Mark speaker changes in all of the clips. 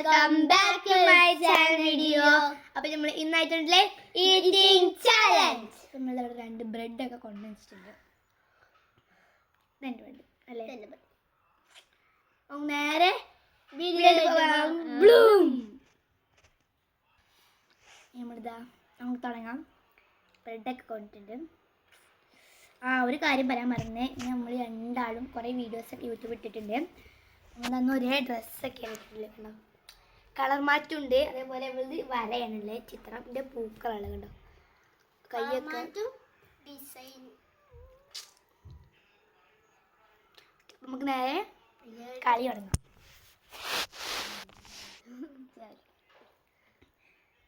Speaker 1: Welcome back to my channel video. അപ്പോൾ നമ്മൾ ഇന്നായിട്ടുള്ള eating challenge. നമ്മൾ ഇവിടെ 2 ബ്രെഡ് ഒക്കെ കൊണ്ടുവന്നിട്ടുണ്ട്. 2 ബ്രെഡ് അല്ലേ? നേരെ ബ്ലൂം. നമ്മളിതാ നമുക്ക് തുടങ്ങാം. ബ്രെഡൊക്കെ കൊണ്ടിട്ടുണ്ട്. ഒരു കാര്യം പറയാൻ മറന്നേ, നമ്മൾ രണ്ടാളും കുറേ വീഡിയോസൊക്കെ യൂട്യൂബ് ഇട്ടിട്ടുണ്ട്. നമ്മളന്ന് ഒരേ ഡ്രസ്സൊക്കെ ഇട്ടിട്ടില്ല. കളർ മാറ്റമുണ്ട്. അതേപോലെ ഇത് വരയാണല്ലേ ചിത്രം, ഇതിൻ്റെ പൂക്കളാണ് കണ്ടോ, കൈയൊക്കെ ഡിസൈൻ. നമുക്ക് നേരെ കളി തുടങ്ങാം.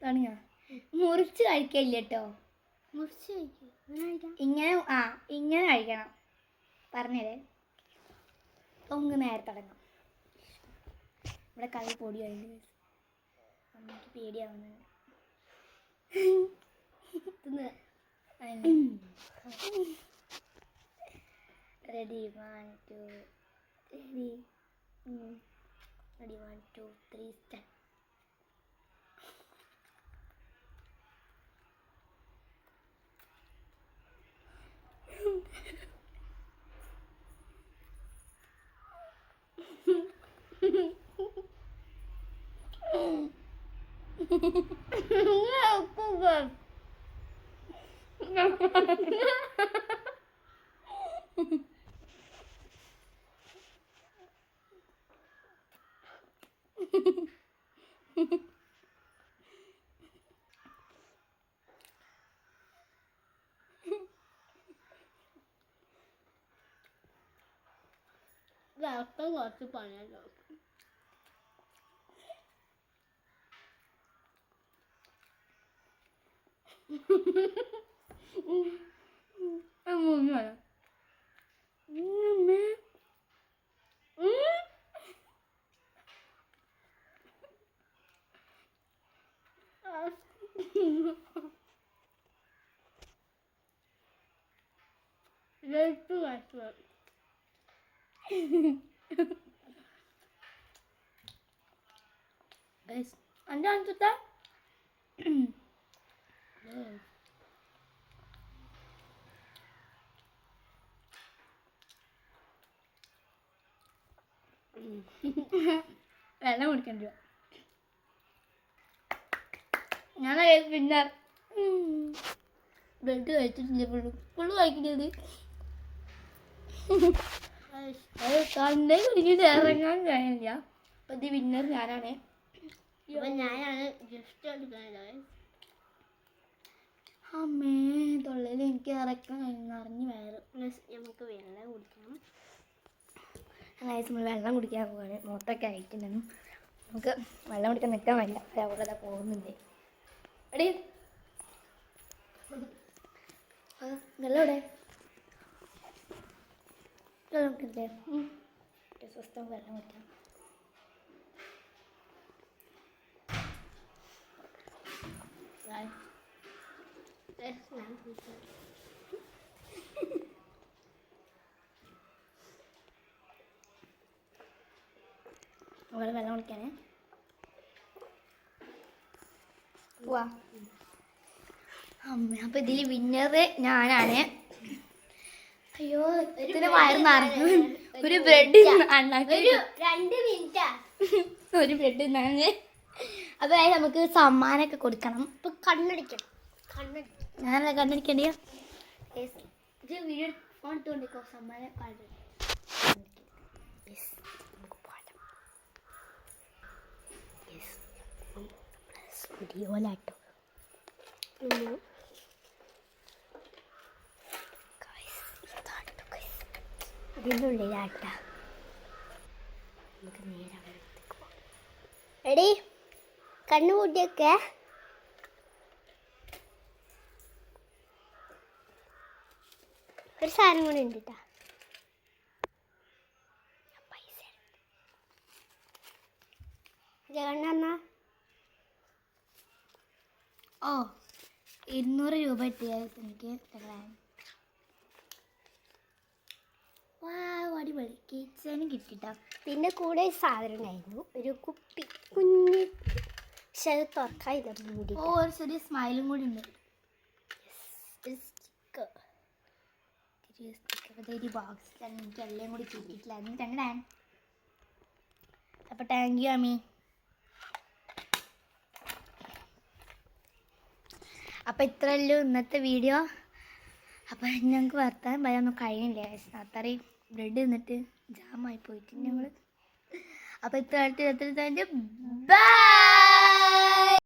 Speaker 1: തുടങ്ങിയ മുറിച്ച് കഴിക്കില്ല കേട്ടോ. മുറിച്ച് കഴിക്കും ഇങ്ങനെ. ഇങ്ങനെ കഴിക്കണം പറഞ്ഞേ. നമുക്ക് നേരെ തുടങ്ങാം. ഇവിടെ കളി പൊടിയായി അമ്മയ്ക്ക് പേടിയാവുന്നത്. Ready 1 2 ready 1 2 3 start. കുറച്ച് പണിയല്ലോ. Guys, andyan tuta. വെള്ളം കുടിക്കണ്ട. ഞാൻ പിന്നെ ബ്രെഡ് കഴിച്ചിട്ടില്ല. ഫുള്ള് കഴിക്കുന്നത് കണ്ടേ കുടിക്കിട്ട് ഇറങ്ങാൻ കഴിയില്ല. അപ്പൊ ഇത് വിന്നർ ഞാനാണ്. ഞാനാണ് ജസ്റ്റ് എടുക്കുന്നത്. അമ്മേ തൊള്ളയിൽ എനിക്ക് ഇറക്കാൻ നിറഞ്ഞ് വയറ്. നമുക്ക് വെള്ളം കുടിക്കണം. നമ്മൾ വെള്ളം കുടിക്കാൻ പോവാണ്. മൊത്തമൊക്കെ അയക്കുന്നുണ്ട്. നമുക്ക് വെള്ളം കുടിക്കാൻ നിൽക്കാൻ വയ്യ. അവിടെ പോകുന്നുണ്ട്. എടീ വെള്ളം ഇവിടെ വെള്ളം കുടിക്കണ്ടേ? സ്വസ്ഥം വെള്ളം കുടിക്കാം. അവിടെ വെള്ളം കുടിക്കാനേ പോവാ. അമ്മ അപ്പൊ ഇതില് വിന്നറ് ഞാനാണ്. അയ്യോ ഇതിന് വയറ് നിറഞ്ഞു. ഒരു ബ്രെഡ് 2 മിനിറ്റാ ഒരു ബ്രെഡ് തിന്നാണ്. അപ്പൊ നമുക്ക് സമ്മാനമൊക്കെ കൊടുക്കണം. ഇപ്പൊ കണ്ണടിക്കണം. ഞാനല്ല കണ്ണടിക്കണ്ടിയ വീഡിയോ ഫോൺ ഇട്ടുകൊണ്ടിരിക്കോ. സമ്മാനം വീഡിയോലാട്ടോ. ഇതിൻ്റെ ഉള്ളിലാട്ട. നമുക്ക് നേരെ എടീ കണ്ണു കൂട്ടിയൊക്കെ. ഒരു സാധനം കൂടി ഉണ്ട് കേട്ടാ. പൈസ കണ്ണെന്നാ 200 രൂപ കിട്ടിയ എനിക്ക്. അടിപൊളി കിച്ചനും കിട്ടിട്ടാ. പിന്നെ കൂടെ സാധനം ഉണ്ടായിരുന്നു, ഒരു കുപ്പി, കുഞ്ഞു
Speaker 2: പക്ഷെ അത് തുറക്കാനില്ല മൂടി.
Speaker 1: ഓ ഒരു ചെറിയ സ്മൈലും കൂടി ഉണ്ട്. ബോക്സിലാണ് എനിക്ക് എല്ലാം കൂടി ചീറ്റിട്ടില്ലായിരുന്നു. അങ്ങനെ അപ്പോൾ താങ്ക് യു അമ്മി. അപ്പോൾ ഇത്രയല്ലോ ഇന്നത്തെ വീഡിയോ. അപ്പോൾ ഞങ്ങൾക്ക് വർത്താനം പറയാനൊന്നും കഴിയില്ല. അത്രയും ബ്രെഡ് തിന്നിട്ട് ജാമായി പോയിട്ട് ഞങ്ങൾ. അപ്പോൾ ഇത്ര ബൈ.